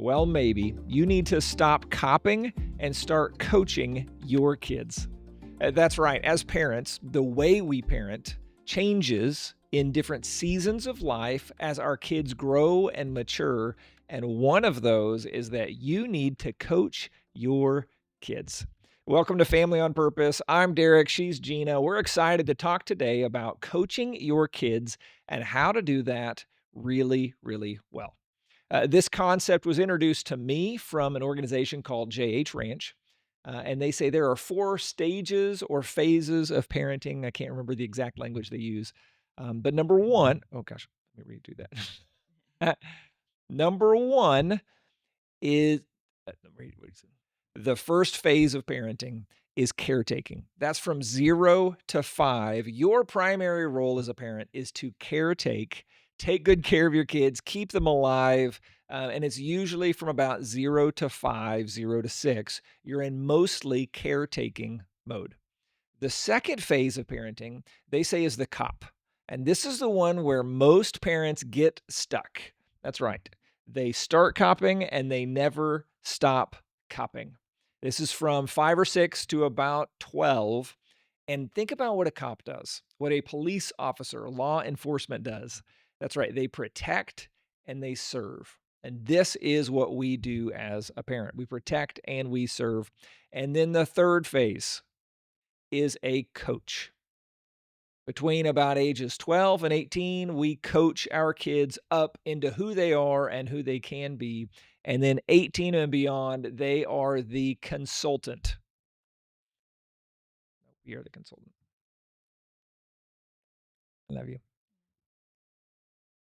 Well, maybe you need to stop copying and start coaching your kids. That's right. As parents, the way we parent changes in different seasons of life as our kids grow and mature. And one of those is that you need to coach your kids. Welcome to Family on Purpose. I'm Derek. She's Gina. We're excited to talk today about coaching your kids and how to do that really, really well. This concept was introduced to me from an organization called JH Ranch. And they say there are 4 stages or phases of parenting. I can't remember the exact language they use. But number one, oh gosh, let me redo that. Number one is what is it? The first phase of parenting is caretaking. That's from 0 to 5. Your primary role as a parent is to caretake, take good care of your kids, keep them alive. And it's usually from about 0 to 5, 0 to 6. You're in mostly caretaking mode. The second phase of parenting, they say, is the cop. And this is the one where most parents get stuck. That's right. They start copping and they never stop copping. This is from 5 or 6 to about 12. And think about what a cop does, what a police officer, law enforcement does. That's right. They protect and they serve. And this is what we do as a parent. We protect and we serve. And then the third phase is a coach. Between about ages 12 and 18, we coach our kids up into who they are and who they can be. And then 18 and beyond, they are the consultant. We are the consultant. I love you.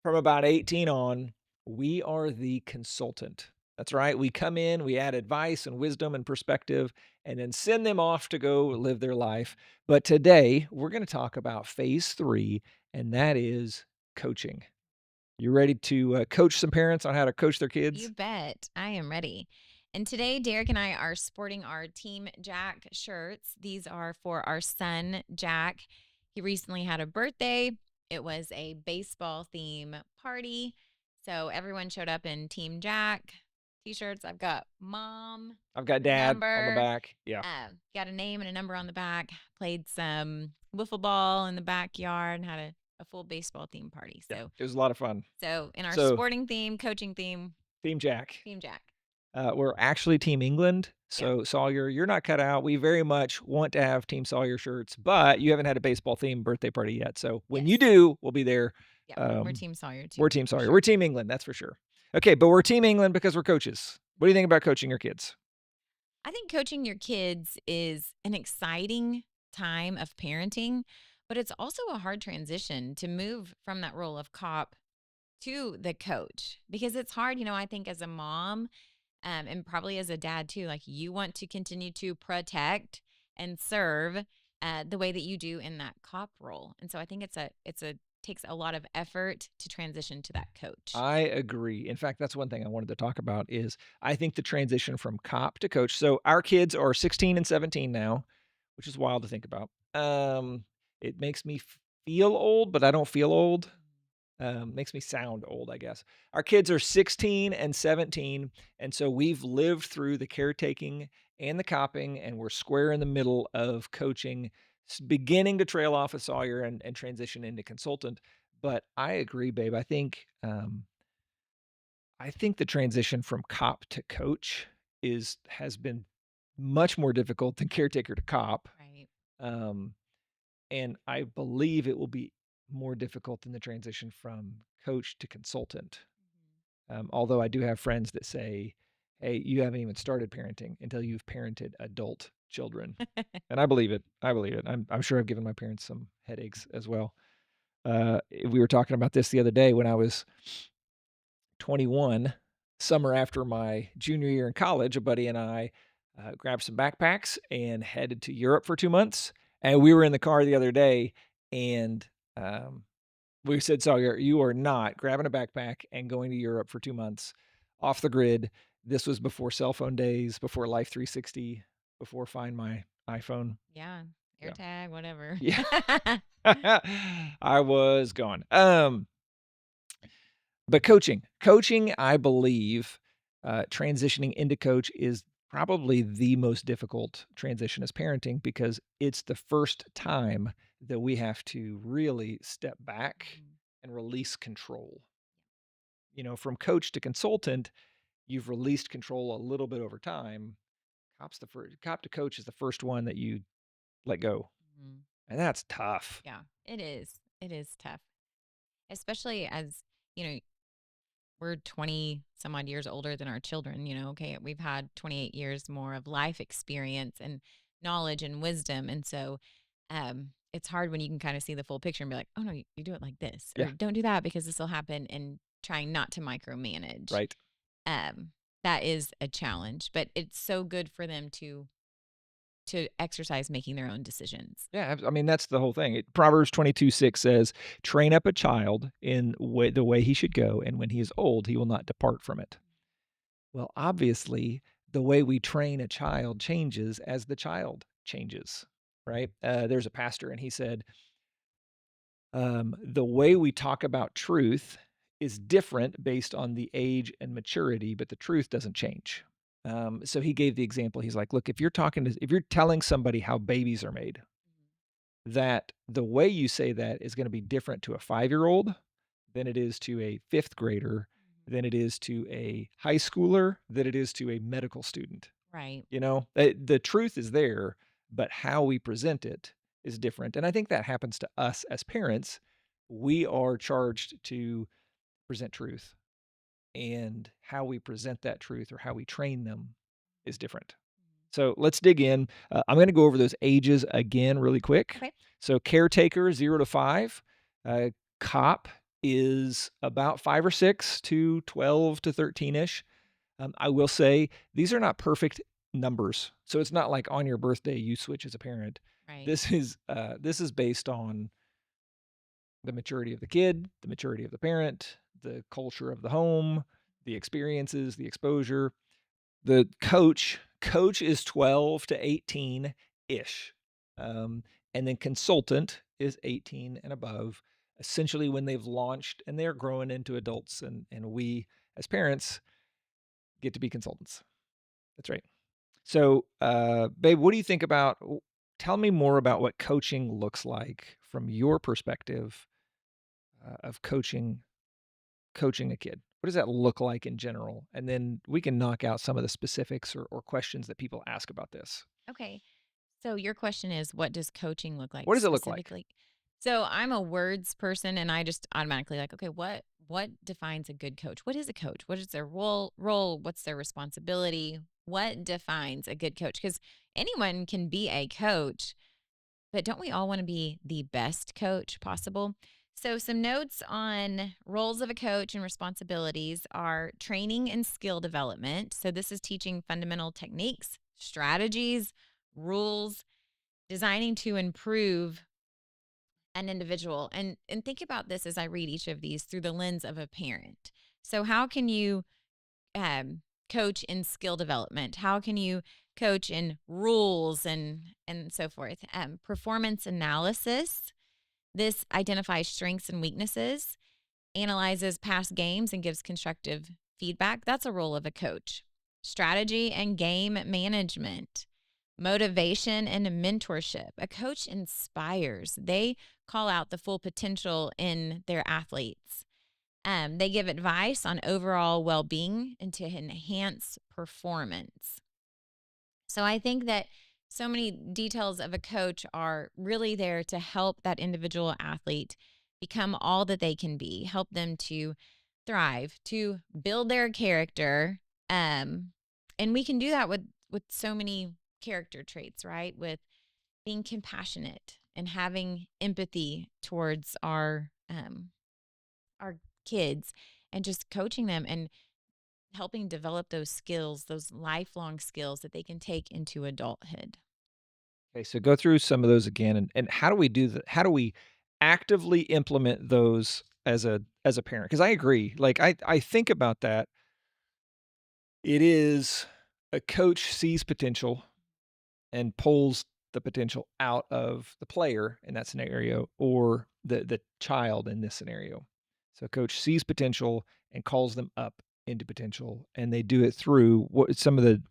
From about 18 on, we are the consultant. That's right. We come in, we add advice and wisdom and perspective, and then send them off to go live their life. But today, we're going to talk about phase 3, and that is coaching. You ready to coach some parents on how to coach their kids? You bet. I am ready. And today, Derek and I are sporting our Team Jack shirts. These are for our son, Jack. He recently had a birthday. It was a baseball theme party. So everyone showed up in Team Jack t-shirts. I've got mom. I've got dad on the number. back. Yeah. Got a name and a number on the back. Played some wiffle ball in the backyard and had a full baseball theme party. So yeah, it was a lot of fun. So in our sporting theme, coaching theme, Team Jack. Team Jack. We're actually Team England. So Sawyer, you're not cut out. We very much want to have Team Sawyer shirts, but you haven't had a baseball themed birthday party yet. So when you do, we'll be there. Yeah, we're Team Sawyer too. We're Team Sawyer. Sure. We're Team England, that's for sure. Okay, but we're Team England because we're coaches. What do you think about coaching your kids? I think coaching your kids is an exciting time of parenting, but it's also a hard transition to move from that role of cop to the coach because it's hard, I think as a mom and probably as a dad too, like you want to continue to protect and serve the way that you do in that cop role. And so I think takes a lot of effort to transition to that coach. I agree. In fact, that's one thing I wanted to talk about is I think the transition from cop to coach. So our kids are 16 and 17 now, which is wild to think about. It makes me feel old, but I don't feel old. Makes me sound old, I guess. Our kids are 16 and 17, and so we've lived through the caretaking and the copping, and we're square in the middle of coaching, beginning to trail off of Sawyer and transition into consultant. But I agree, babe. I think the transition from cop to coach has been much more difficult than caretaker to cop. Right. And I believe it will be more difficult than the transition from coach to consultant. Although I do have friends that say, hey, you haven't even started parenting until you've parented adult children. And I believe it. I'm sure I've given my parents some headaches as well. We were talking about this the other day when I was 21, summer after my junior year in college. A buddy and I grabbed some backpacks and headed to Europe for 2 months. And we were in the car the other day and we said, Sawyer, you are not grabbing a backpack and going to Europe for 2 months off the grid. This was before cell phone days, before Life 360, before Find My iPhone. Yeah. AirTag, whatever. Yeah. I was gone. But coaching, I believe, Transitioning into coach is probably the most difficult transition as parenting because it's the first time that we have to really step back Mhm. and release control. From coach to consultant, you've released control a little bit over time. Cop to coach is the first one that you let go, Mhm. and that's tough. Yeah, it is. It is tough, especially as, you know, we're 20 some odd years older than our children. Okay, we've had 28 years more of life experience and knowledge and wisdom. And so it's hard when you can kind of see the full picture and be like, oh no, you do it like this, Yeah, or don't do that because this will happen, and trying not to micromanage. right. Um, that is a challenge, but it's so good for them to exercise making their own decisions. Yeah, I mean, that's the whole thing. Proverbs 22:6 says, "Train up a child in the way he should go, and when he is old, he will not depart from it." Well, obviously, the way we train a child changes as the child changes, right? There's a pastor, and he said, the way we talk about truth is different based on the age and maturity, but the truth doesn't change. So he gave the example. He's like, look, if you're telling somebody how babies are made, that the way you say that is going to be different to a 5-year-old than it is to a fifth grader, Mhm. than it is to a high schooler, than it is to a medical student. Right. The truth is there, but how we present it is different. And I think that happens to us as parents. We are charged to present truth, and how we present that truth or how we train them is different. So let's dig in. I'm going to go over those ages again really quick. Okay. So caretaker 0 to 5, uh, cop is about 5 or 6 to 12 to 13 ish. I will say these are not perfect numbers, so it's not like on your birthday you switch as a parent. Right. This is based on the maturity of the kid, the maturity of the parent, the culture of the home, the experiences, the exposure. The coach is 12 to 18-ish. Um, and then consultant is 18 and above, essentially when they've launched and they're growing into adults, and we as parents get to be consultants. That's right. So, babe, what do you think about tell me more about what coaching looks like from your perspective, of coaching a kid. What does that look like in general? And then we can knock out some of the specifics or questions that people ask about this. Okay. So your question is, what does coaching look like What does it look like? specifically? So I'm a words person, and I just automatically like, okay, what defines a good coach? What is a coach? What is their role? What's their responsibility? What defines a good coach? Because anyone can be a coach, but don't we all want to be the best coach possible? So, some notes on roles of a coach and responsibilities are training and skill development. So, this is teaching fundamental techniques, strategies, rules, designing to improve an individual. And think about this as I read each of these through the lens of a parent. So, how can you coach in skill development? How can you coach in rules and so forth? Performance analysis. This identifies strengths and weaknesses, analyzes past games, and gives constructive feedback. That's a role of a coach. Strategy and game management, motivation and mentorship. A coach inspires. They call out the full potential in their athletes. They give advice on overall well being and to enhance performance. So I think that so many details of a coach are really there to help that individual athlete become all that they can be, help them to thrive, to build their character. And we can do that with so many character traits, right? With being compassionate and having empathy towards our kids, and just coaching them and helping develop those skills, those lifelong skills that they can take into adulthood. Okay, so go through some of those again, and how do we do that? How do we actively implement those as a parent? Because I agree. Like I think about that. It is a coach sees potential and pulls the potential out of the player in that scenario, or the child in this scenario. So coach sees potential and calls them up. into potential, and they do it through what some of the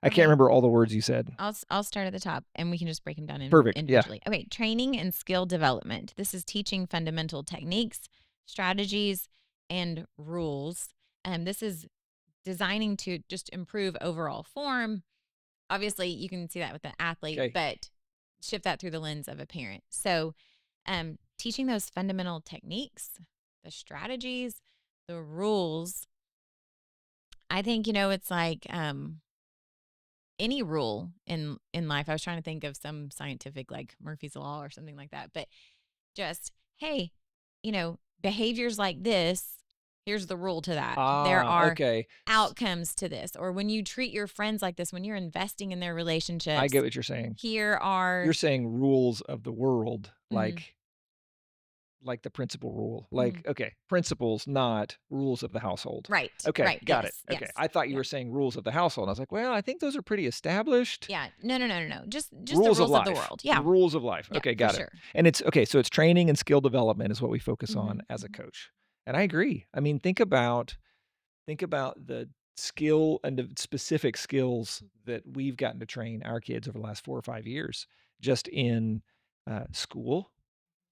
I can't Okay. remember all the words you said. I'll start at the top and we can just break them down Perfect. Yeah. individually. Okay, training and skill development. This is teaching fundamental techniques, strategies, and rules. And this is designing to just improve overall form. Obviously, you can see that with an athlete, Okay. but shift that through the lens of a parent. So, teaching those fundamental techniques, the strategies, the rules. I think it's like any rule in life. I was trying to think of some scientific like Murphy's law or something like that, but just hey, behaviors like this, here's the rule to that. There Ah, are okay. outcomes to this. Or when you treat your friends like this, when you're investing in their I relationships, get what you're saying. here are You're saying rules of the world, mhm, like the principal rule. mhm. Like, okay, principles, not rules of the household. Right, Okay, right. got it. Yes, Okay. yes. I thought you Yeah. were saying rules of the household. I was like, well, I think those are pretty established. Yeah. No, no, no, no, no. Just the Rules of rules of the life. world. Yeah. Rules of life. Yeah, Okay, for got it. sure. And it's okay, so it's training and skill development is what we focus on Mhm, as a mhm. coach. And I agree. I mean, think about the skill and the specific skills that we've gotten to train our kids over the last 4 or 5 years just in, school,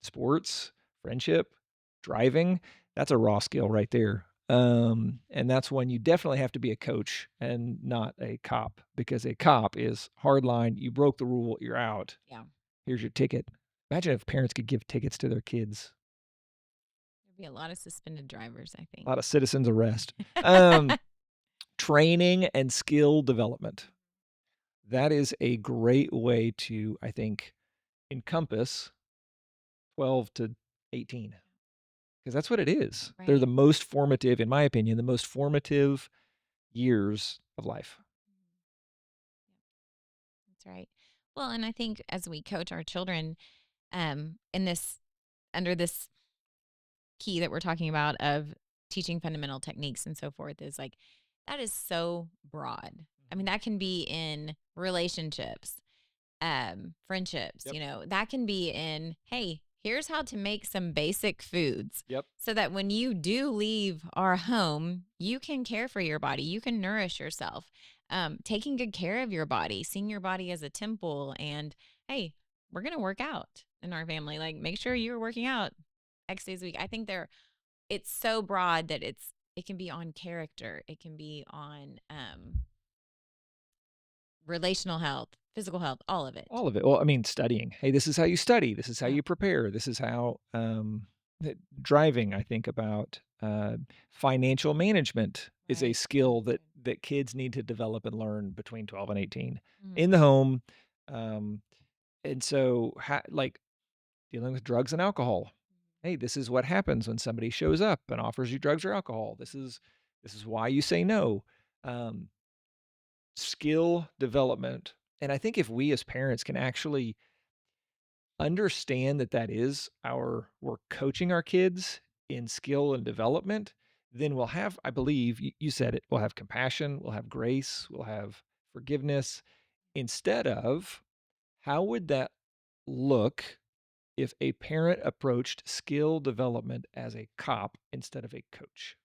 sports, friendship, driving. That's a raw skill right there. And that's when you definitely have to be a coach and not a cop because a cop is hard line, you broke the rule, you're out. Yeah. Here's your ticket. Imagine if parents could give tickets to their kids. There'd be a lot of suspended drivers, I A lot think. of citizens arrest. Um, training and skill development. That is a great way to, I think, encompass 12 to 18 because that's what it is. They're the Right. most formative, in my opinion, the most formative years of life. That's right. Well, and I think as we coach our children, in this under this key that we're talking about of teaching fundamental techniques and so forth is like that is so broad. I mean, Mhm. that can be in relationships, friendships, Yep. that can be in, hey, here's how to make some basic foods Yep. so that when you do leave our home, you can care for your body, you can nourish yourself. Taking good care of your body, seeing your body as a temple, and hey, we're gonna work out in our family. Like, make sure you're working out X days a week. I think it's so broad that it can be on character, it can be on relational health, physical health, all of it. All of it. Well, I mean, studying. Hey, this is how you study. This is how Yeah. you prepare. This is how driving. I think about financial management is a Right. Good. skill that Good. kids need to develop and learn between 12 and 18 Mhm. in the home. Um, and so, like dealing with drugs and alcohol. Hey, this is what happens when somebody shows up and offers you drugs or alcohol. This is why you say no. Um, skill development. And I think if we as parents can actually understand that we're coaching our kids in skill and development, then we'll have, I believe, you said it, we'll have compassion, we'll have grace, we'll have forgiveness. Instead of, how would that look if a parent approached skill development as a cop instead of a coach?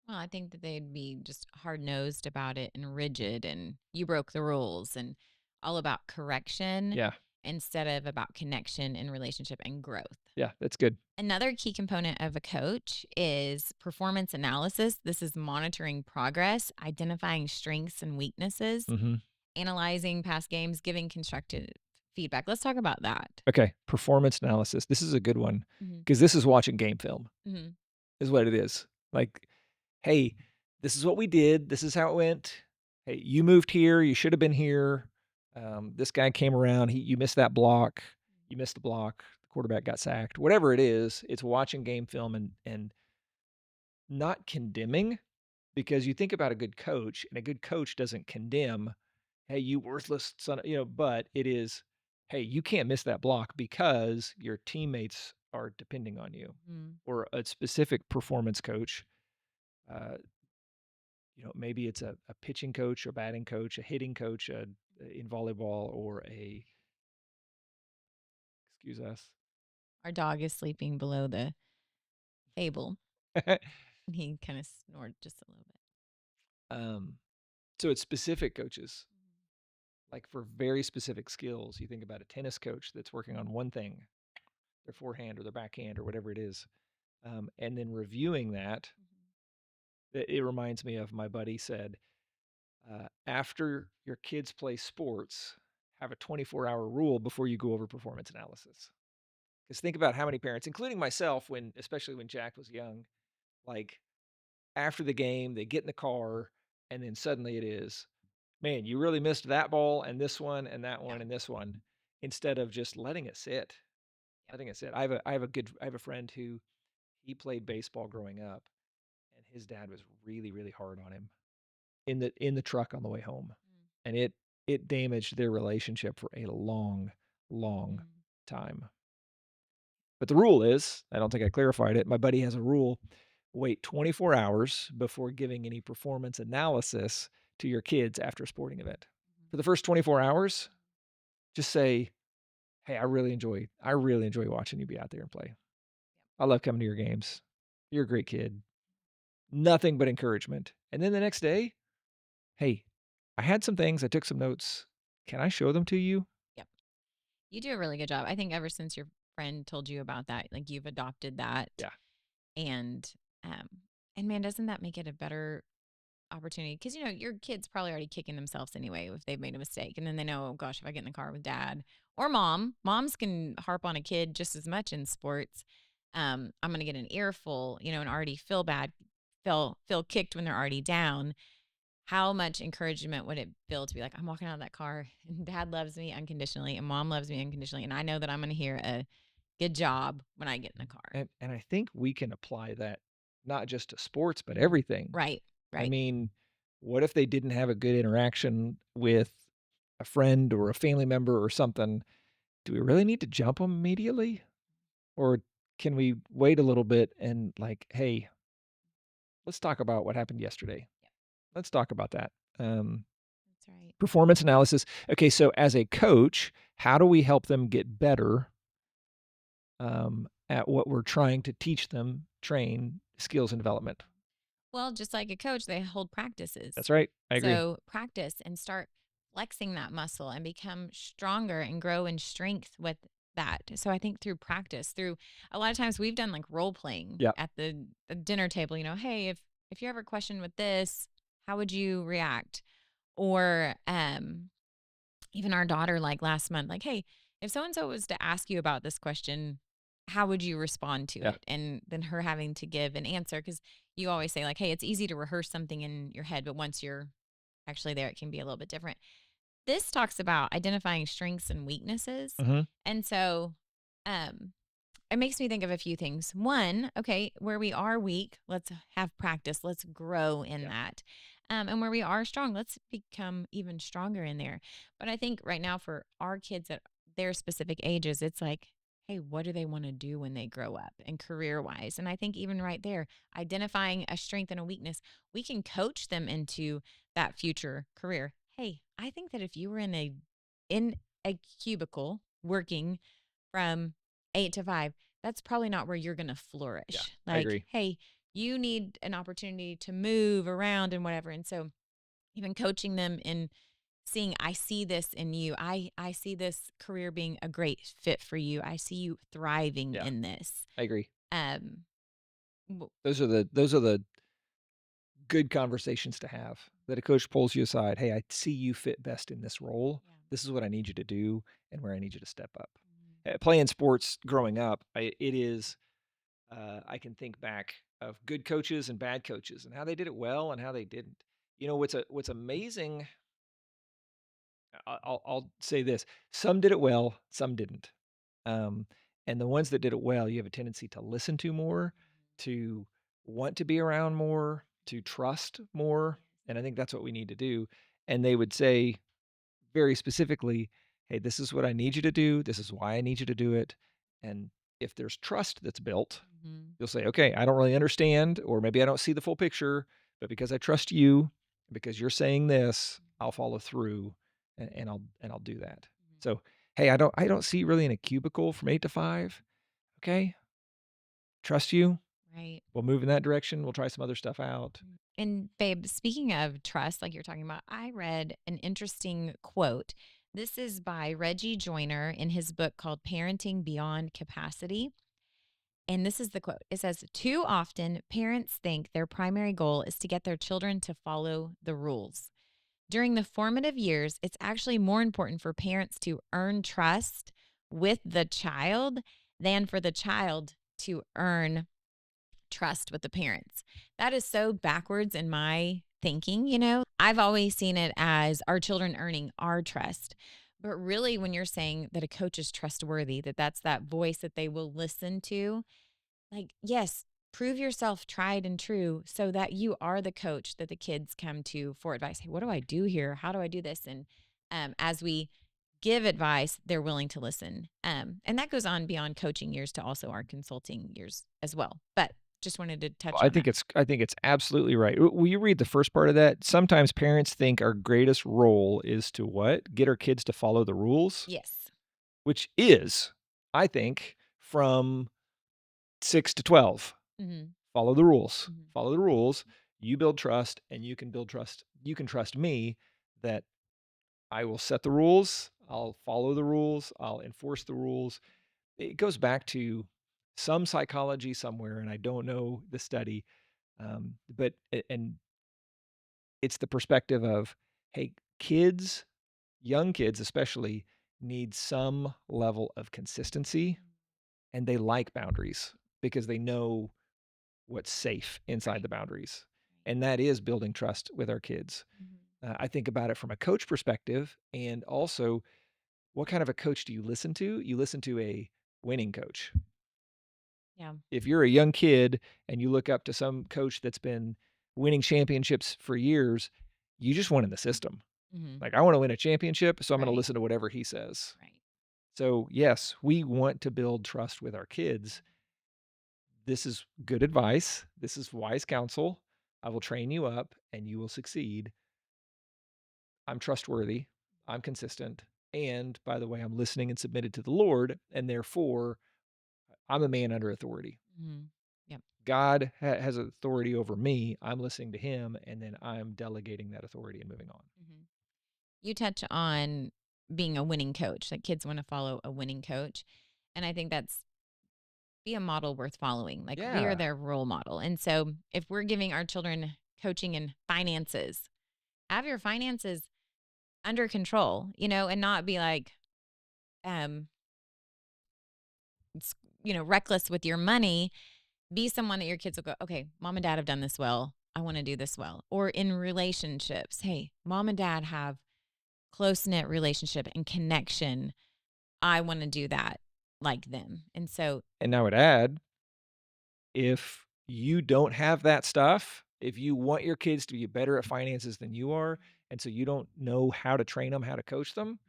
Well, I think that they'd be just hard nosed about it and rigid, and you broke the rules, and all about correction Yeah. instead of about connection and relationship and growth. Yeah, that's good. Another key component of a coach is performance analysis. This is monitoring progress, identifying strengths and weaknesses, Mhm. analyzing past games, giving constructive feedback. Let's talk about that. Okay, performance analysis. This is a good one Hmm. because this is watching game film, Hmm. is what it is. Like, hey, this is what we did. This is how it went. Hey, you moved here. You should have been here. This guy came around. You missed that block. You missed the block. The quarterback got sacked. Whatever it is, it's watching game film and not condemning because you think about a good coach, and a good coach doesn't condemn, "Hey, you worthless son," but it is, "Hey, you can't miss that block because your teammates are depending on you." Hmm. Or a specific performance coach, uh, maybe it's a pitching coach, a batting coach, a hitting coach, in volleyball, or a excuse us. Our dog is sleeping below the table. He kind of snored just a little bit. Um, so it's specific coaches, like for very specific skills. You think about a tennis coach that's working on one thing, their forehand or their backhand or whatever it is, and then reviewing that. Mhm. It reminds me of my buddy said, after your kids play sports, have a 24-hour rule before you go over performance analysis. Because think about how many parents, including myself, when especially when Jack was young, like after the game, they get in the car, and then suddenly it is, man, you really missed that ball and this one and that Yeah. one and this one, instead of just letting it sit, Yep. letting it sit. I have a friend who he played baseball growing up, and his dad was really, really hard on him in the truck on the way home, Mm. and it damaged their relationship for a long, long Mm. time. But the rule is, I don't think I clarified it, my buddy has a rule, wait 24 hours before giving any performance analysis to your kids after a sporting event. Mhm. For the first 24 hours, just say, "Hey, I really enjoy watching you be out there and play. I love coming to your games. You're a great kid." Nothing but encouragement. And then the next day, "Hey, I had some things, I took some notes. Can I show them to you?" Yep. You do a really good job. I think ever since your friend told you about that, like you've adopted that, Yeah. and um, and man, doesn't that make it a better opportunity? Because your kids probably already kicking themselves anyway if they've made a mistake, and then they know, oh gosh, if I get in the car with dad or mom, moms can harp on a kid just as much in sports. I'm going to get an earful, and already feel bad, feel kicked when they're already down. How much encouragement would it feel to be like, I'm walking out of that car and dad loves me unconditionally and mom loves me unconditionally. And I know that I'm going to hear a good job when I get in the car. And I think we can apply that not just to sports, but Mhm. everything. Right. I Right. mean, what if they didn't have a good interaction with a friend or a family member or something? Do we really need to jump them immediately? Or can we wait a little bit and like, "Hey, let's talk about what happened yesterday. Yep. Let's talk about that." Um, That's right. Performance analysis. Okay, so as a coach, how do we help them get better, at what we're trying to teach them, train, skills and development? Well, just like a coach, they hold practices. That's right. I agree. So practice and start flexing that muscle and become stronger and grow in strength with that. So I think through practice, through a lot of times we've done like role playing Yeah. at the dinner table, hey, if you ever question with this, how would you react? Or even our daughter, like last month, like, hey, if so and so was to ask you about this question, how would you respond to Yeah. it? And then her having to give an answer, because you always say, like, hey, it's easy to rehearse something in your head, but once you're actually there, it can be a little bit different. This talks about identifying strengths and weaknesses. Mhm. And so, um, it makes me think of a few things. One, okay, where we are weak, let's have practice. Let's grow in Yeah. that. And where we are strong, let's become even stronger in there. But I think right now for our kids at their specific ages, it's like, hey, what do they want to do when they grow up and career wise? And I think even right there, identifying a strength and a weakness, we can coach them into that future career. Hey, I think that if you were in a cubicle working from 8 to 5, that's probably not where you're going to Yeah. flourish. I Like, agree. hey, you need an opportunity to move around and whatever. And so, even coaching them in seeing, I see this in you. I see this career being a great fit for you. I see you thriving Yeah. in this. I agree. Um, w- Those are the good conversations to have, that a coach pulls you aside, "Hey, I see you fit best in this role. yeah. This is what I need you to do and where I need you to step up." Mhm. Playing sports growing up, it is, I can think back of good coaches and bad coaches and how they did it well and how they didn't. What's amazing, I'll say this, some did it well, some didn't. Um, and the ones that did it well, you have a tendency to listen to more, to want to be around more, to trust more, and I think that's what we need to do. And they would say very specifically, "Hey, this is what I need you to do. This is why I need you to do it." And if there's trust that's built, Mhm. you'll say, "Okay, I don't really understand, or maybe I don't see the full picture, but because I trust you, because you're saying this, I'll follow through and I'll do that." Mhm. So, "Hey, I don't see really in a cubicle from 8 to 5. Okay, trust you. Right. We'll move in that direction. We'll try some other stuff out." And babe, speaking of trust, like you're talking about, I read an interesting quote. This is by Reggie Joyner in his book called Parenting Beyond Capacity. And this is the quote. It says, "Too often, parents think their primary goal is to get their children to follow the rules. During the formative years, it's actually more important for parents to earn trust with the child than for the child to earn trust with the parents." That is so backwards in my thinking, you know? I've always seen it as our children earning our trust. But really, when you're saying that a coach is trustworthy, that that's that voice that they will listen to, like, yes, prove yourself tried and true so that you are the coach that the kids come to for advice. Hey, what do I do here? How do I do this? And as we give advice, they're willing to listen. And that goes on beyond coaching years to also our consulting years as well. But just wanted to touch on that. I think it's absolutely right. Will you read the first part of that? Sometimes parents think our greatest role is to what? Get our kids to follow the rules, Yes. which is, I think, from 6 to 12. Mm-hmm. Follow the rules. Mm-hmm. Follow the rules. You build trust, and you can build trust. You can trust me that I will set the rules. I'll follow the rules. I'll enforce the rules. It goes back to some psychology somewhere, and I don't know the study, and it's the perspective of, hey, kids, young kids especially, need some level of consistency, and they like boundaries because they know what's safe inside Right. the boundaries. And that is building trust with our kids. Mm-hmm. I think about it from a coach perspective, and also what kind of a coach do you listen to? You listen to a winning coach. Yeah. If you're a young kid and you look up to some coach that's been winning championships for years, you just want in the system. Mm-hmm. Like, I want to win a championship, so I'm going to Right. listen to whatever he says. Right. So, yes, we want to build trust with our kids. This is good advice. This is wise counsel. I will train you up and you will succeed. I'm trustworthy. I'm consistent. And by the way, I'm listening and submitted to the Lord. And therefore, I'm a man under authority. Mm-hmm. Yep. God has authority over me. I'm listening to him. And then I'm delegating that authority and moving on. Mm-hmm. You touch on being a winning coach, like kids want to follow a winning coach. And I think that's be a model worth following. Like we are Yeah. their role model. And so if we're giving our children coaching in finances, have your finances under control, you know, and not be like, um, reckless with your money. Be someone that your kids will go, okay, mom and dad have done this well. I want to do this well. Or in relationships, hey, mom and dad have close knit relationship and connection. I want to do that like them. And so, And I would add, if you don't have that stuff, if you want your kids to be better at finances than you are, and so you don't know how to train them, how to coach them,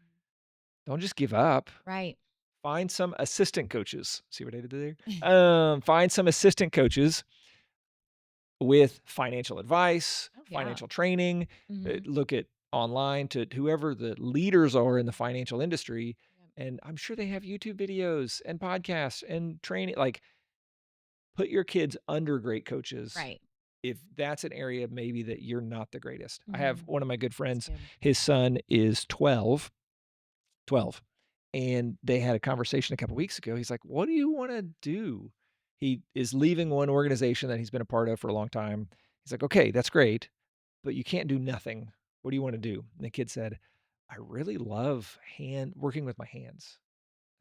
don't just give up. right. Find some assistant coaches. See what I did there? Find some assistant coaches with financial advice, Oh, yeah. financial training. Mm-hmm. Look at online to whoever the leaders are in the financial industry, Yep. and I'm sure they have YouTube videos and podcasts and training. Like, put your kids under great coaches Right. if that's an area maybe that you're not the greatest. I have Mm-hmm. one of my good That's friends, good. his son is 12, and they had a conversation a couple weeks ago. He's like, "What do you wanna do?" He is leaving one organization that he's been a part of for a long time. He's like, "Okay, that's great, but you can't do nothing. What do you wanna do?" And the kid said, "I really love hand working with my hands.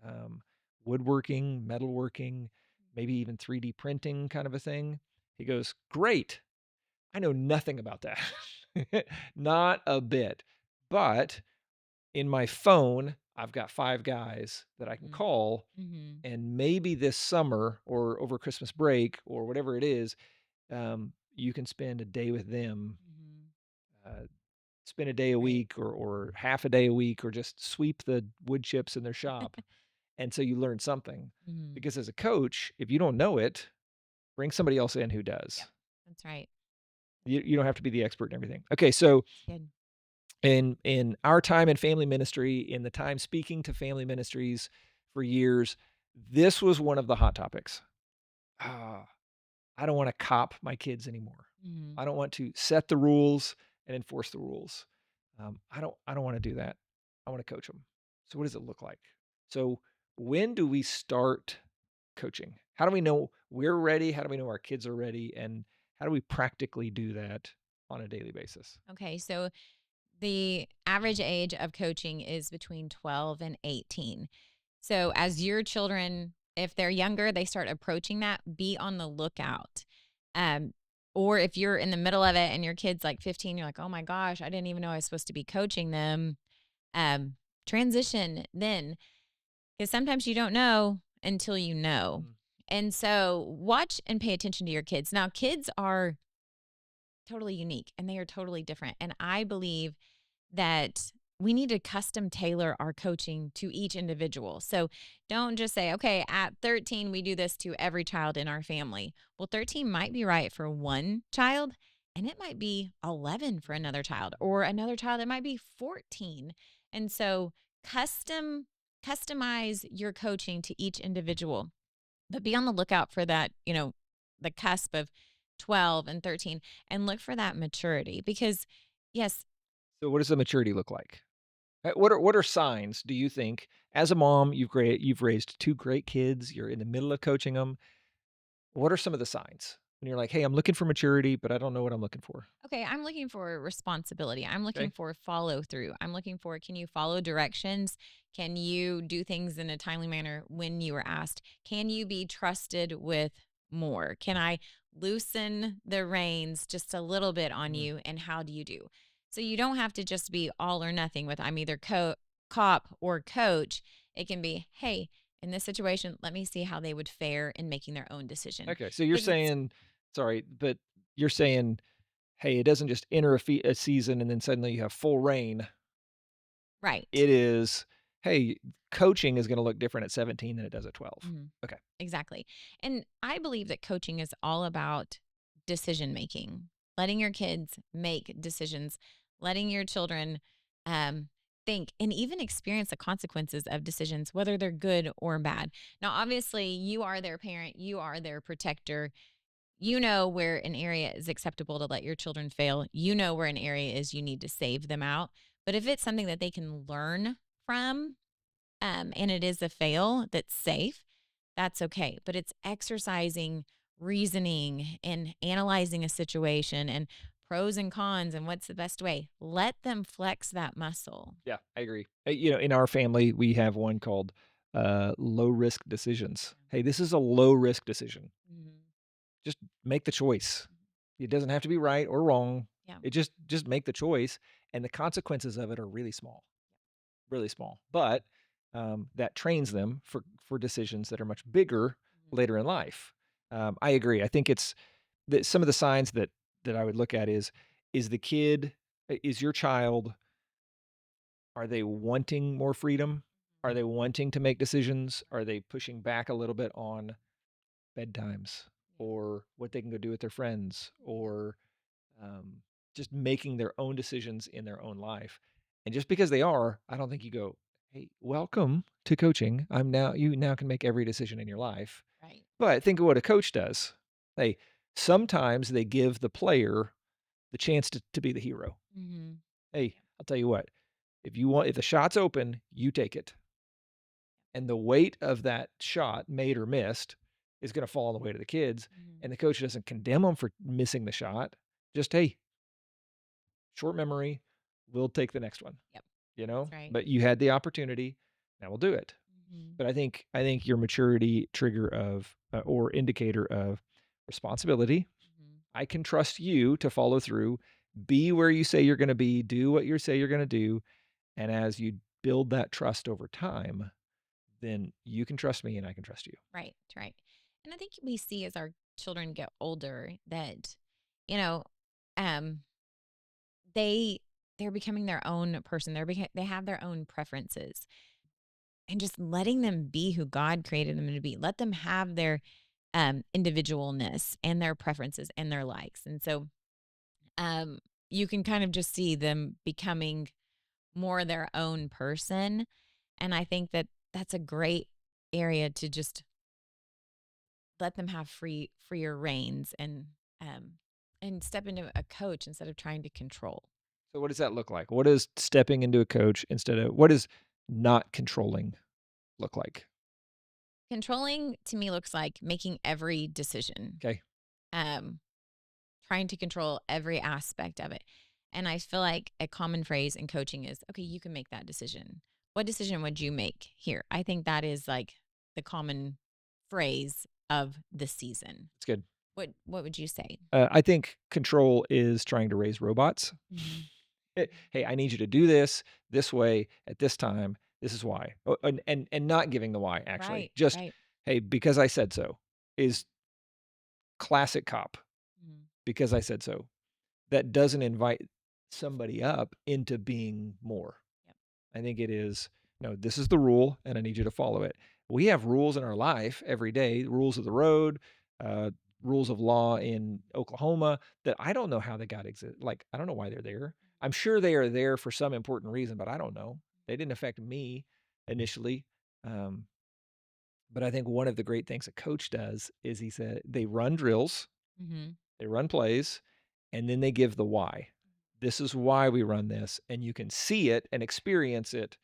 Um, woodworking, metalworking, maybe even 3D printing kind of a thing." He goes, "Great. I know nothing about that. Not a bit. But in my phone, I've got 5 guys that I can Mm-hmm. call, Mm-hmm. and maybe this summer or over Christmas break or whatever it is, you can spend a day with them, Mm-hmm. uh, spend a day a Right. week or half a day a week or just sweep the wood chips in their shop, and so you learn something. Mm-hmm. Because as a coach, if you don't know it, bring somebody else in who Yep. does. That's right. You don't have to be the expert in everything. Okay, so It's good. in our time in family ministry, in the time speaking to family ministries for years, this was one of the hot topics. Ah, I don't want to cop my kids anymore. Mhm. I don't want to set the rules and enforce the rules. I don't want to do that. I want to coach them. So what does it look like? So when do we start coaching? How do we know we're ready? How do we know our kids are ready? And how do we practically do that on a daily basis? Okay, so the average age of coaching is between 12 and 18. So as your children, if they're younger, they start approaching that, be on the lookout. Um, or if you're in the middle of it and your kid's like 15, you're like, oh my gosh, I didn't even know I was supposed to be coaching them. Um, Transition then, because sometimes you don't know until you know. Mm. And so watch and pay attention to your kids. Now, kids are totally unique and they are totally different. And I believe that we need to custom tailor our coaching to each individual. So don't just say, okay, at 13, we do this to every child in our family. Well, 13 might be right for one child, and it might be 11 for another child, or another child, it might be 14. And so custom customize your coaching to each individual, but be on the lookout for that, the cusp of 12 and 13, and look for that maturity because yes. So what does the maturity look like? What are signs do you think as a mom you've raised two great kids, you're in the middle of coaching them. What are some of the signs when you're like, "Hey, I'm looking for maturity, but I don't know what I'm looking for." Okay, I'm looking for responsibility. I'm looking Okay. for follow through. I'm looking for, can you follow directions? Can you do things in a timely manner when you are asked? Can you be trusted with more? Can I loosen the reins just a little bit on Mm, you? And how do you do? So you don't have to just be all or nothing with I'm either cop or coach. It can be, hey, in this situation, let me see how they would fare in making their own decision. okay, so you're Because it's saying sorry, but you're saying, "Hey, it doesn't just enter a season and then suddenly you have full reign." right. It is, "Hey, coaching is gonna look different at 17 than it does at 12." Mhm. Okay. Exactly. And I believe that coaching is all about decision making, letting your kids make decisions, letting your children um, think and even experience the consequences of decisions, whether they're good or bad. Now, obviously, you are their parent, you are their protector. You know where an area is acceptable to let your children fail, you know where an area is you need to save them out. But if it's something that they can learn from, and it is a fail that's safe, that's okay. But it's exercising reasoning and analyzing a situation and pros and cons and what's the best way. Let them flex that muscle. Yeah, I agree. In our family, we have one called, low risk decisions. "Hey, this is a low risk decision. Mhm. Just make the choice. It doesn't have to be right or wrong. Yeah. It just make the choice, and the consequences of it are really small, really small. But that trains them for decisions that are much bigger Mhm. later in life. I agree. I think it's that some of the signs that I would look at is the kid, is your child, are they wanting more freedom? Are they wanting to make decisions? Are they pushing back a little bit on bedtimes Yeah. or what they can go do with their friends or um, just making their own decisions in their own life. And just because they are, I don't think you go, "Hey, welcome to coaching. You now can make every decision in your life." Right. But think of what a coach does. They sometimes they give the player the chance to be the hero. Hmm. "Hey, I'll tell you what, if the shot's open, you take it. And the weight of that shot, made or missed, is gonna fall on the weight of the kids, Hmm. and the coach doesn't condemn them for missing the shot. Just, "Hey, short memory, we'll take the next one," Yep. you That's know? right. "But you had the opportunity, now we'll do it." Hmm. But I think your maturity trigger of, or indicator of responsibility, Hmm. I can trust you to follow through, be where you say you're gonna be, do what you say you're gonna do, and as you build that trust over time, then you can trust me and I can trust you. Right. Right. And I think we see as our children get older that, you know, um, they they're becoming their own person. They have their own preferences, and just letting them be who God created them to be. Let them have their individualness and their preferences and their likes. And so um, you can kind of just see them becoming more their own person. And I think that that's a great area to just let them have freer reins and um, and step into a coach instead of trying to control. So what does that look like? What does stepping into a coach instead of what does not controlling look like? Controlling to me looks like making every decision, Okay. um, trying to control every aspect of it. And I feel like a common phrase in coaching is, okay, you can make that decision. What decision would you make here? I think that is like the common phrase of the season. That's good. What would you say? I think control is trying to raise robots. Mhm. Hey, I need you to do this way at this time. This is why. Oh, and not giving the why actually. Right, Just right. hey, because I said so is classic cop. Mhm. Because I said so. That doesn't invite somebody up into being more. Yep. I think it is, no, this is the rule and I need you to follow it. We have rules in our life every day, rules of the road, uh, rules of law in Oklahoma that I don't know how they got exist. Like, I don't know why they're there. I'm sure they are there for some important reason, but I don't know. They didn't affect me initially. Um, but I think one of the great things a coach does is he said they run drills, Mhm. they run plays, and then they give the why. This is why we run this, and you can see it and experience it.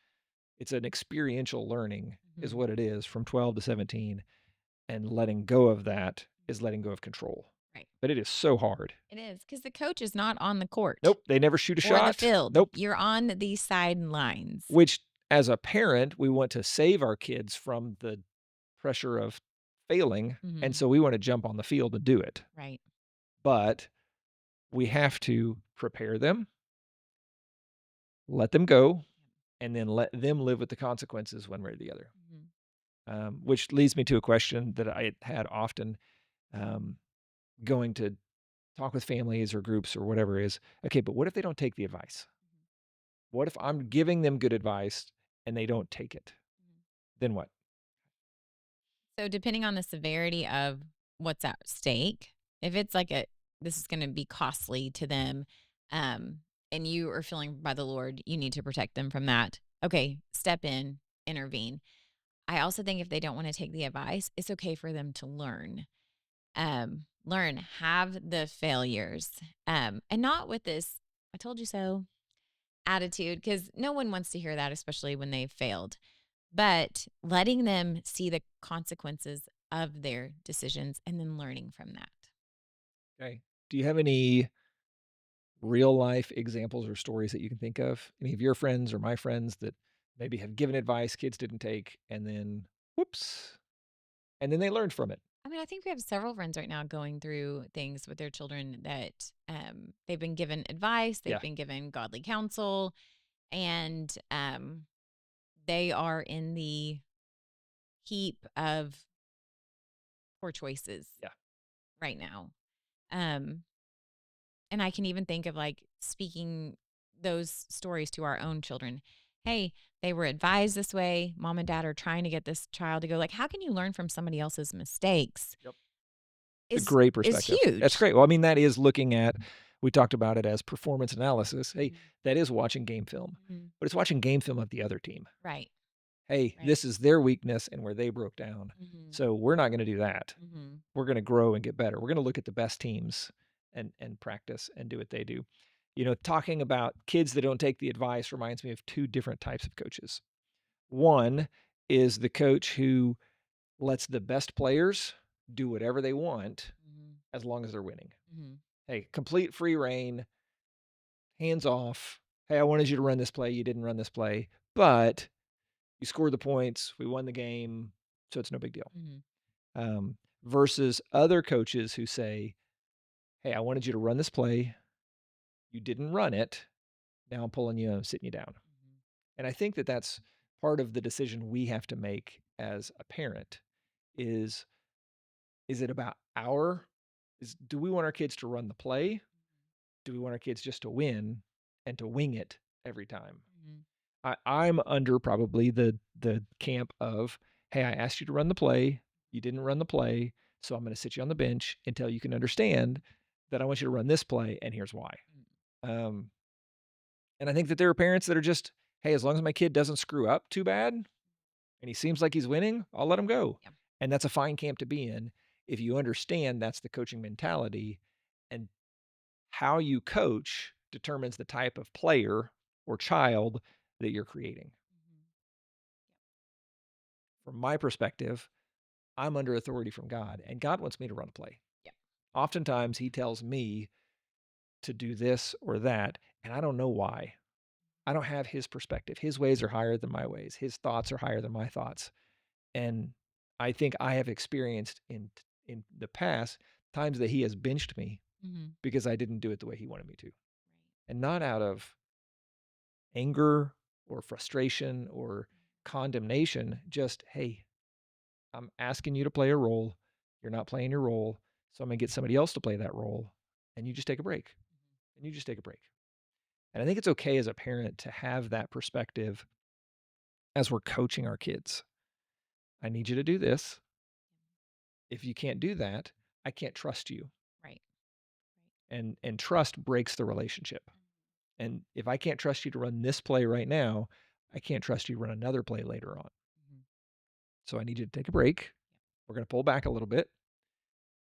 It's an experiential learning is Mhm. what it is from 12 to 17, and letting go of that is letting go of control. Right. But it is so hard. It is because the coach is not on the court Nope, they never shoot a or the shot. field. Nope. You're on the sidelines. Which as a parent, we want to save our kids from the pressure of failing, and Mhm. so we want to jump on the field and do it. Right. But we have to prepare them, let them go, and then let them live with the consequences one way or the other. Mhm. Which leads me to a question that I had often um, going to talk with families or groups or whatever is okay, but what if they don't take the advice? What if I'm giving them good advice and they don't take it? Mhm. Then what? So depending on the severity of what's at stake, if it's like a this is going to be costly to them, um, and you are feeling by the Lord, you need to protect them from that. Okay, step in, intervene. I also think if they don't want to take the advice, it's okay for them to learn. Learn, have the failures, and not with this "I told you so" attitude, because no one wants to hear that, especially when they've failed. But letting them see the consequences of their decisions and then learning from that. Okay. Do you have any real life examples or stories that you can think of? Any of your friends or my friends that maybe have given advice kids didn't take and then whoops, and then they learned from it? I mean, I think we have several friends right now going through things with their children that they've been given advice, they've Yeah. been given godly counsel, and they are in the heap of poor choices Yeah. right now. Um, and I can even think of like speaking those stories to our own children. Hey, they were advised this way. Mom and dad are trying to get this child to go like, how can you learn from somebody else's mistakes? Yep. A Is great is perspective. That's huge. great. Well, I mean, that is looking at we talked about it as performance analysis. Hey, Mhm. that is watching game film, Mhm. but it's watching game film of the other team. Right. Hey, Right. this is their weakness and where they broke down. Mhm. So we're not going to do that. Mhm. We're going to grow and get better. We're going to look at the best teams and practice and do what they do. You know, talking about kids that don't take the advice reminds me of two different types of coaches. One is the coach who lets the best players do whatever they want Mhm. as long as they're winning. Mhm. Hey, complete free reign, hands off. Hey, I wanted you to run this play. You didn't run this play, but you scored the points. We won the game. So it's no big deal. Mhm. Versus other coaches who say, hey, I wanted you to run this play. You didn't run it. Now I'm pulling you and sitting you down. Mhm. And I think that that's part of the decision we have to make as a parent is is it about our is do we want our kids to run the play? Do we want our kids just to win and to wing it every time? Mhm. I'm under probably the camp of, hey, I asked you to run the play. You didn't run the play. So I'm going to sit you on the bench until you can understand that I want you to run this play. And here's why. Mhm. Um, and I think that there are parents that are just, hey, as long as my kid doesn't screw up too bad and he seems like he's winning, I'll let him go. Yeah. And that's a fine camp to be in if you understand that's the coaching mentality. And how you coach determines the type of player or child that you're creating. Mhm. From my perspective, I'm under authority from God, and God wants me to run a play. Yep. Oftentimes, He tells me to do this or that, and I don't know why. I don't have His perspective. His ways are higher than my ways, His thoughts are higher than my thoughts. And I think I have experienced in the past times that He has benched me Mhm. because I didn't do it the way He wanted me to. Right. And not out of anger or frustration or condemnation, just, hey, I'm asking you to play a role. You're not playing your role. So I'm going to get somebody else to play that role. And you just take a break. Mhm. And you just take a break. And I think it's okay as a parent to have that perspective as we're coaching our kids. I need you to do this. If you can't do that, I can't trust you. Right. And trust breaks the relationship. And if I can't trust you to run this play right now, I can't trust you to run another play later on. Mhm. So I need you to take a break. We're going to pull back a little bit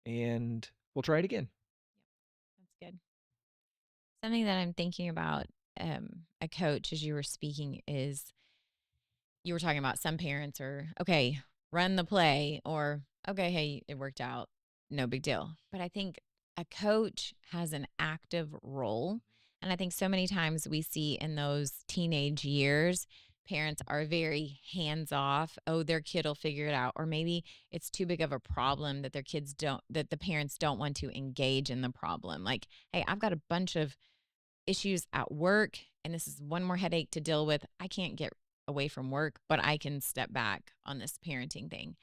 and we'll try it again. That's good. Something that I'm thinking about, a coach, as you were speaking, is you were talking about some parents are, okay, run the play, or, okay, hey, it worked out. No big deal. But I think a coach has an active role. And I think so many times we see in those teenage years, parents are very hands off. Oh, their kid will figure it out. Or maybe it's too big of a problem that their kids don't, that the parents don't want to engage in the problem. Like, hey, I've got a bunch of issues at work and this is one more headache to deal with. I can't get away from work, but I can step back on this parenting thing.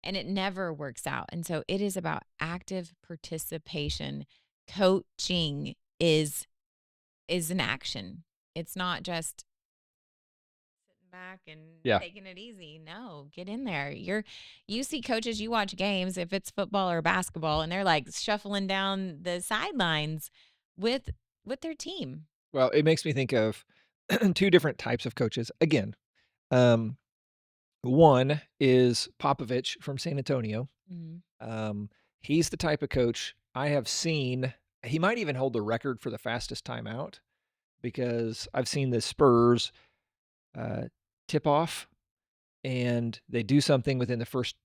And it never works out. And so it is about active participation. Coaching is an action. It's not just sitting back and Yeah. taking it easy. No, get in there. You see coaches, you watch games, if it's football or basketball, and they're like shuffling down the sidelines with with their team. Well, it makes me think of two different types of coaches. Again, um, one is Popovich from San Antonio. Mhm. Um, he's the type of coach I have seen. He might even hold the record for the fastest timeout because I've seen the Spurs uh, tip off and they do something within the first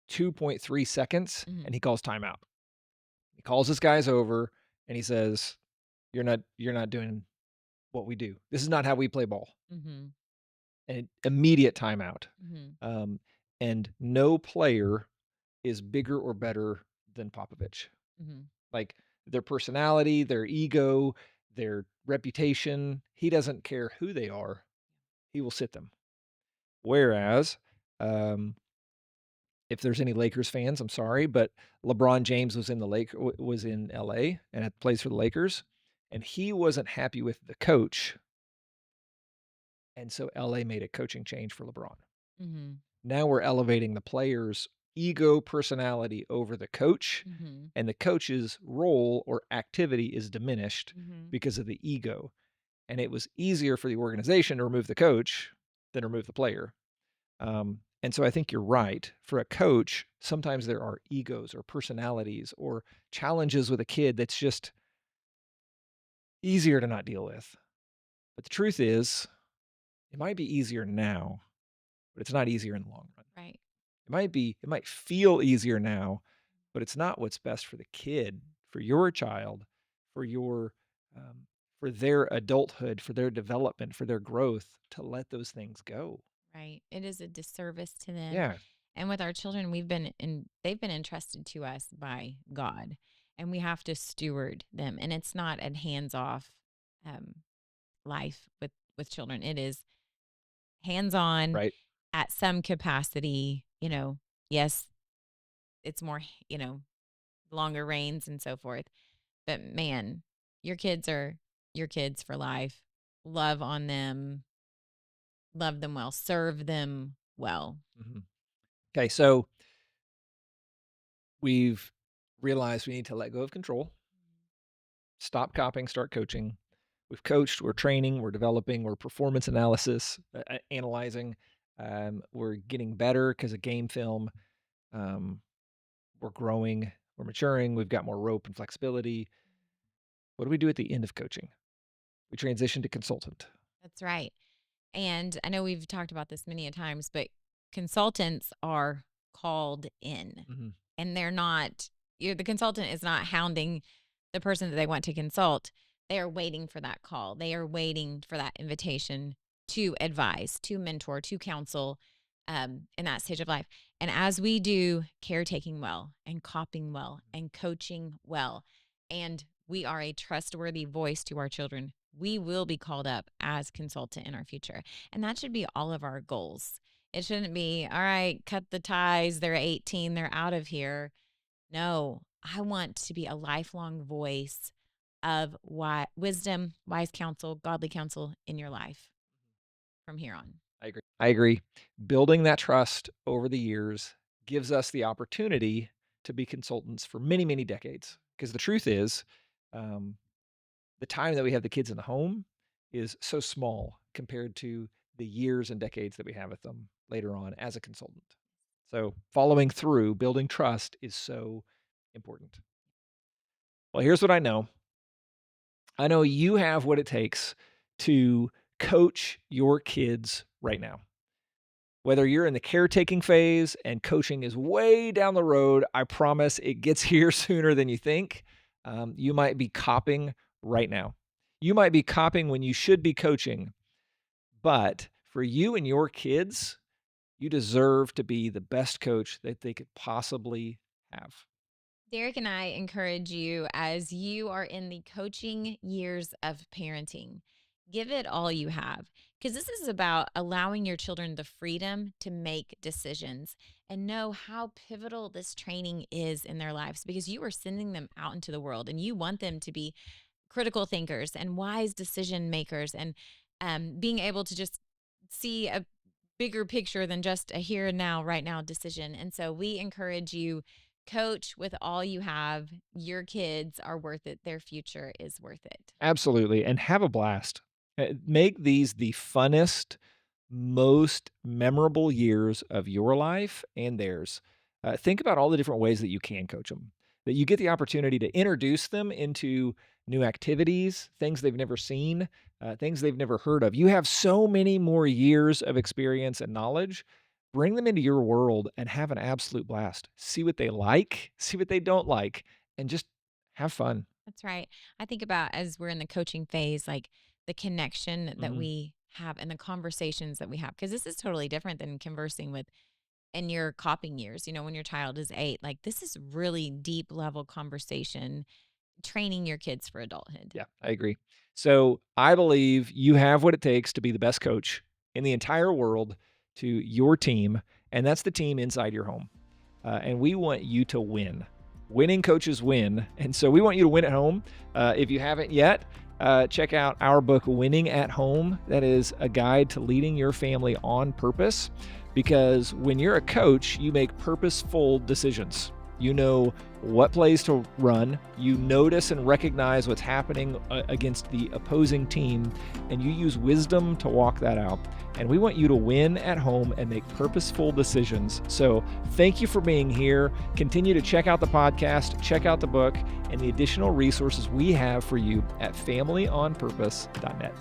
2.3 seconds and Mhm. he calls timeout. He calls his guys over and he says, you're not doing what we do. This is not how we play ball. Mhm. An immediate timeout. Mhm. Um, and no player is bigger or better than Popovich. Mhm. Like their personality, their ego, their reputation, he doesn't care who they are. He will sit them. Whereas, um, if there's any Lakers fans, I'm sorry, but LeBron James was in was in LA and had plays for the Lakers, and he wasn't happy with the coach, and so LA made a coaching change for LeBron. Mhm. Now we're elevating the player's ego, personality over the coach, Mhm. and the coach's role or activity is diminished Mhm. because of the ego. And it was easier for the organization to remove the coach than remove the player. And so I think you're right. For a coach, sometimes there are egos or personalities or challenges with a kid that's just easier to not deal with. But the truth is, it might be easier now, but it's not easier in the long run. Right. It might feel easier now, but it's not what's best for the kid, for your child, for your um, for their adulthood, for their development, for their growth to let those things go. Right. It is a disservice to them. Yeah, And with our children, they've been entrusted to us by God, and we have to steward them. And it's not a hands-off um, life with children. It is hands-on right. at some capacity. Yes, it's more, longer reigns and so forth. But man, your kids are your kids for life. Love on them, love them well, serve them well. Mhm. Okay, so we've realized we need to let go of control, stop copying, start coaching. We've coached, we're training, we're developing, we're performance analysis, analyzing. We're getting better because of game film. Um, we're growing, we're maturing, we've got more rope and flexibility. What do we do at the end of coaching? We transition to consultant. That's right. And I know we've talked about this many a times, but consultants are called in, Mhm. and they're not, the consultant is not hounding the person that they want to consult. They are waiting for that call. They are waiting for that invitation to advise, to mentor, to counsel in that stage of life. And as we do caretaking well and coping well and coaching well, and we are a trustworthy voice to our children, we will be called up as consultant in our future. And that should be all of our goals. It shouldn't be, all right, cut the ties. They're 18, they're out of here. No, I want to be a lifelong voice of wisdom, wise counsel, godly counsel in your life from here on. I agree. I agree. Building that trust over the years gives us the opportunity to be consultants for many, many decades. Because the truth is, um, the time that we have the kids in the home is so small compared to the years and decades that we have with them later on as a consultant. So, following through, building trust is so important. Well, here's what I know you have what it takes to coach your kids right now. Whether you're in the caretaking phase and coaching is way down the road, I promise it gets here sooner than you think. You might be copying right now. You might be copying when you should be coaching. But for you and your kids, you deserve to be the best coach that they could possibly have. Derek and I encourage you as you are in the coaching years of parenting, give it all you have. Because this is about allowing your children the freedom to make decisions and know how pivotal this training is in their lives because you are sending them out into the world and you want them to be critical thinkers and wise decision makers and being able to just see a bigger picture than just a here and now, right now decision. And so we encourage you, coach with all you have. Your kids are worth it. Their future is worth it. Absolutely. And have a blast. Make these the funnest, most memorable years of your life and theirs. Think about all the different ways that you can coach them, that you get the opportunity to introduce them into new activities, things they've never seen, things they've never heard of. You have so many more years of experience and knowledge. Bring them into your world and have an absolute blast. See what they like, see what they don't like, and just have fun. That's right. I think about as we're in the coaching phase, like the connection that Mhm. we have and the conversations that we have, because this is totally different than conversing with in your copying years, when your child is 8. Like this is really deep level conversation, training your kids for adulthood. Yeah, I agree. So I believe you have what it takes to be the best coach in the entire world to your team, and that's the team inside your home. And we want you to win. Winning coaches win. And so we want you to win at home. If you haven't yet, check out our book, Winning at Home. That is a guide to leading your family on purpose. Because when you're a coach, you make purposeful decisions. You know what plays to run. You notice and recognize what's happening against the opposing team, and you use wisdom to walk that out. And we want you to win at home and make purposeful decisions. So thank you for being here. Continue to check out the podcast, check out the book, and the additional resources we have for you at familyonpurpose.net.